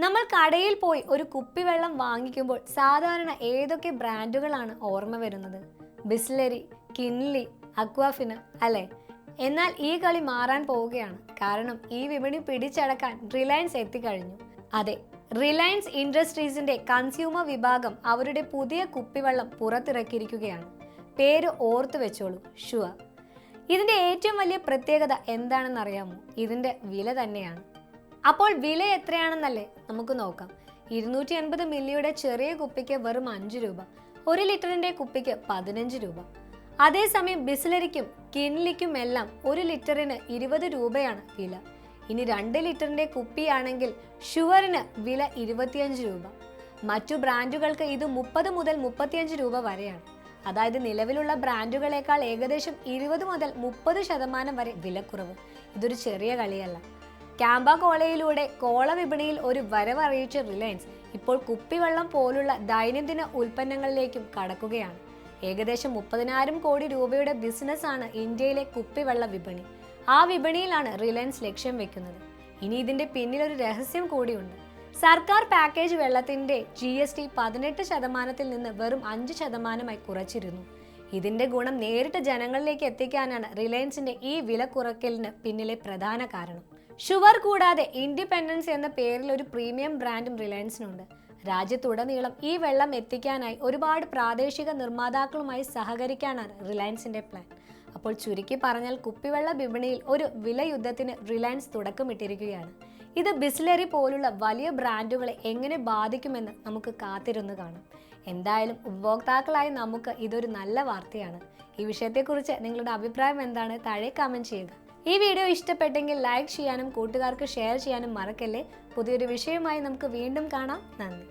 നമ്മൾ കടയിൽ പോയി ഒരു കുപ്പിവെള്ളം വാങ്ങിക്കുമ്പോൾ സാധാരണ ഏതൊക്കെ ബ്രാൻഡുകളാണ് ഓർമ്മ വരുന്നത്? ബിസ്ലരി, കിൻലി, അക്വാഫിന അല്ലേ? എന്നാൽ ഈ കളി മാറാൻ പോവുകയാണ്. കാരണം ഈ വിപണി പിടിച്ചടക്കാൻ റിലയൻസ് എത്തിക്കഴിഞ്ഞു. അതെ, റിലയൻസ് ഇൻഡസ്ട്രീസിന്റെ കൺസ്യൂമർ വിഭാഗം അവരുടെ പുതിയ കുപ്പിവെള്ളം പുറത്തിറക്കിയിരിക്കുകയാണ്. പേര് ഓർത്തു വെച്ചോളൂ, ഷുവർ. ഇതിന്റെ ഏറ്റവും വലിയ പ്രത്യേകത എന്താണെന്ന് അറിയാമോ? ഇതിന്റെ വില തന്നെയാണ്. അപ്പോൾ വില എത്രയാണെന്നല്ലേ നമുക്ക് നോക്കാം. 280 മില്ലിയുടെ ചെറിയ കുപ്പിക്ക് വെറും 5 രൂപ, 1 ലിറ്ററിന്റെ കുപ്പിക്ക് 15 രൂപ. അതേസമയം ബിസ്ലരിക്കും കിൻലിക്കും എല്ലാം 1 ലിറ്ററിന് 20 രൂപയാണ് വില. ഇനി 2 ലിറ്ററിന്റെ കുപ്പിയാണെങ്കിൽ ഷുവറിന് വില 25 രൂപ. മറ്റു ബ്രാൻഡുകൾക്ക് ഇത് 30 മുതൽ 35 രൂപ വരെയാണ്. അതായത് നിലവിലുള്ള ബ്രാൻഡുകളേക്കാൾ ഏകദേശം 20 മുതൽ 30% വരെ വിലക്കുറവ്. ഇതൊരു ചെറിയ കളിയല്ല. ക്യാമ്പ കോളയിലൂടെ കോള വിപണിയിൽ ഒരു വരവറിയിച്ച റിലയൻസ് ഇപ്പോൾ കുപ്പിവെള്ളം പോലുള്ള ദൈനംദിന ഉൽപ്പന്നങ്ങളിലേക്കും കടക്കുകയാണ്. ഏകദേശം 30,000 കോടി രൂപയുടെ ബിസിനസ്സാണ് ഇന്ത്യയിലെ കുപ്പിവെള്ള വിപണി. ആ വിപണിയിലാണ് റിലയൻസ് ലക്ഷ്യം വെക്കുന്നത്. ഇനി ഇതിന്റെ പിന്നിൽ ഒരു രഹസ്യം കൂടിയുണ്ട്. സർക്കാർ പാക്കേജ് വെള്ളത്തിന്റെ GST 18% നിന്ന് വെറും 5% കുറച്ചിരുന്നു. ഇതിന്റെ ഗുണം നേരിട്ട് ജനങ്ങളിലേക്ക് എത്തിക്കാനാണ് റിലയൻസിന്റെ ഈ വില കുറയ്ക്കലിന് പിന്നിലെ പ്രധാന കാരണം. ഷുവർ കൂടാതെ ഇൻഡിപെൻഡൻസ് എന്ന പേരിൽ ഒരു പ്രീമിയം ബ്രാൻഡും റിലയൻസിനുണ്ട്. രാജ്യത്തുടനീളം ഈ വെള്ളം എത്തിക്കാനായി ഒരുപാട് പ്രാദേശിക നിർമ്മാതാക്കളുമായി സഹകരിക്കാനാണ് റിലയൻസിന്റെ പ്ലാൻ. അപ്പോൾ ചുരുക്കി പറഞ്ഞാൽ കുപ്പിവെള്ള വിപണിയിൽ ഒരു വിലയുദ്ധത്തിന് റിലയൻസ് തുടക്കമിട്ടിരിക്കുകയാണ്. ഇത് ബിസ്ലറി പോലുള്ള വലിയ ബ്രാൻഡുകളെ എങ്ങനെ ബാധിക്കുമെന്ന് നമുക്ക് കാത്തിരുന്ന് കാണാം. എന്തായാലും ഉപഭോക്താക്കളായി നമുക്ക് ഇതൊരു നല്ല വാർത്തയാണ്. ഈ വിഷയത്തെക്കുറിച്ച് നിങ്ങളുടെ അഭിപ്രായം എന്താണ്? താഴെ കമന്റ് ചെയ്യുക. ഈ വീഡിയോ ഇഷ്ടപ്പെട്ടെങ്കിൽ ലൈക്ക് ചെയ്യാനും കൂട്ടുകാർക്ക് ഷെയർ ചെയ്യാനും മറക്കല്ലേ. പുതിയൊരു വിഷയമായി നമുക്ക് വീണ്ടും കാണാം. നന്ദി.